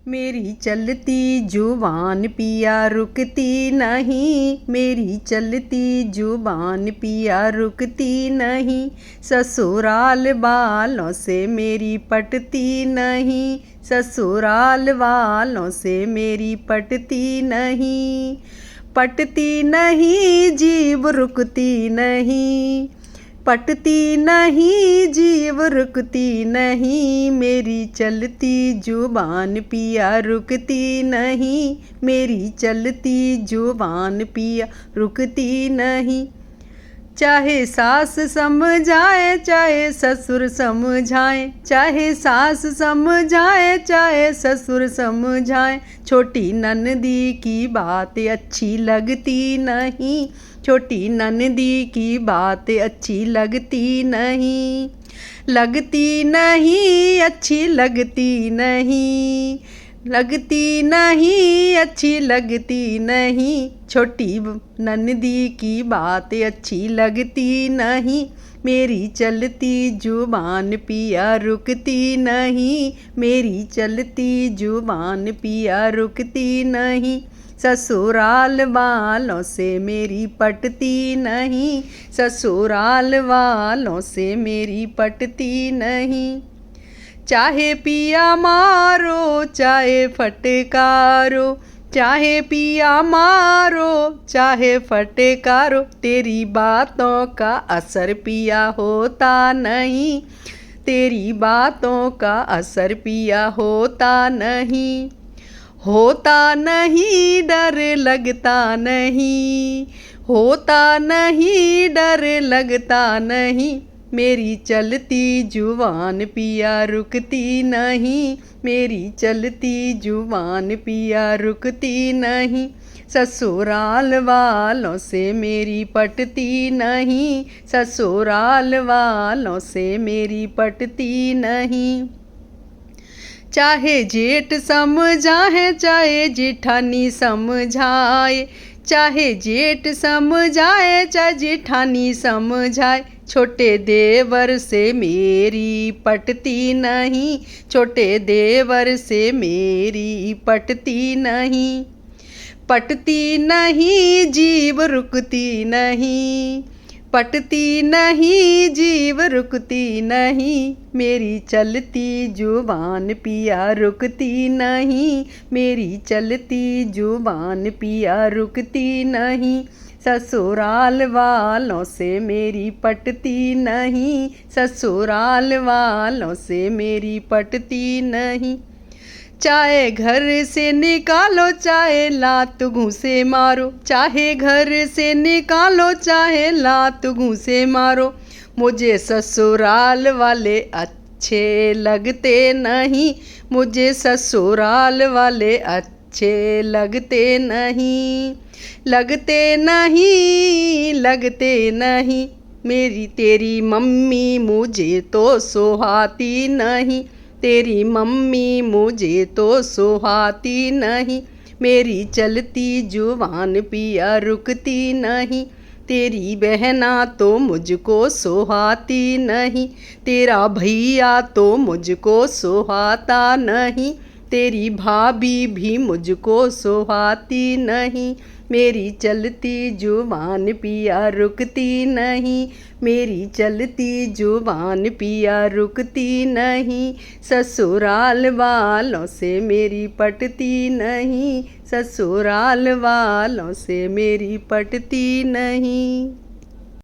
मेरी चलती जुबान पिया रुकती नहीं, मेरी चलती जुबान पिया रुकती नहीं। ससुराल वालों से मेरी पटती नहीं, ससुराल वालों से मेरी पटती नहीं। पटती नहीं जीभ रुकती नहीं, पटती नहीं जीव रुकती नहीं। मेरी चलती जुबान पिया रुकती नहीं, मेरी चलती जुबान पिया रुकती नहीं। चाहे सास समझाए चाहे ससुर समझाए, चाहे सास समझाए चाहे ससुर समझाए। छोटी ननदी की बात अच्छी लगती नहीं, छोटी ननदी की बात अच्छी लगती नहीं। लगती नहीं अच्छी लगती नहीं, लगती नहीं अच्छी लगती नहीं। छोटी ननदी की बात अच्छी लगती नहीं, मेरी चलती जुबान पिया रुकती नहीं, मेरी चलती जुबान पिया रुकती नहीं। ससुराल वालों से मेरी पटती नहीं, ससुराल वालों से मेरी पटती नहीं। चाहे पिया मारो चाहे फटकारो, चाहे पिया मारो चाहे फटकारो। तेरी बातों का असर पिया होता नहीं, तेरी बातों का असर पिया होता नहीं। होता नहीं डर लगता नहीं, होता नहीं डर लगता नहीं। मेरी चलती जुबान पिया रुकती नहीं, मेरी चलती जुबान पिया रुकती नहीं। ससुराल वालों से मेरी पटती नहीं, ससुराल वालों से मेरी पटती नहीं। चाहे जेठ समझाए चाहे जेठानी समझाए, चाहे जेठ समझाए चाहे जेठानी समझाए। छोटे देवर से मेरी पटती नहीं, छोटे देवर से मेरी पटती नहीं। पटती नहीं जीभ रुकती नहीं, पटती नहीं जीव रुकती नहीं। मेरी चलती जुबान पिया रुकती नहीं, मेरी चलती जुबान पिया रुकती नहीं। ससुराल वालों से मेरी पटती नहीं, ससुराल वालों से मेरी पटती नहीं। चाहे घर से निकालो चाहे लात घूंसे मारो, चाहे घर से निकालो चाहे लात घूंसे मारो। मुझे ससुराल वाले अच्छे लगते नहीं, मुझे ससुराल वाले अच्छे लगते नहीं, लगते नहीं, लगते नहीं। मेरी तेरी मम्मी मुझे तो सुहाती नहीं, तेरी मम्मी मुझे तो सुहाती नहीं। मेरी चलती जुबान पिया रुकती नहीं, तेरी बहना तो मुझको सुहाती नहीं, तेरा भैया तो मुझको सुहाता नहीं, तेरी भाभी भी मुझको सुहाती नहीं। मेरी चलती जुबान पिया रुकती नहीं, मेरी चलती जुबान पिया रुकती नहीं। ससुराल वालों से मेरी पटती नहीं, ससुराल वालों से मेरी पटती नहीं।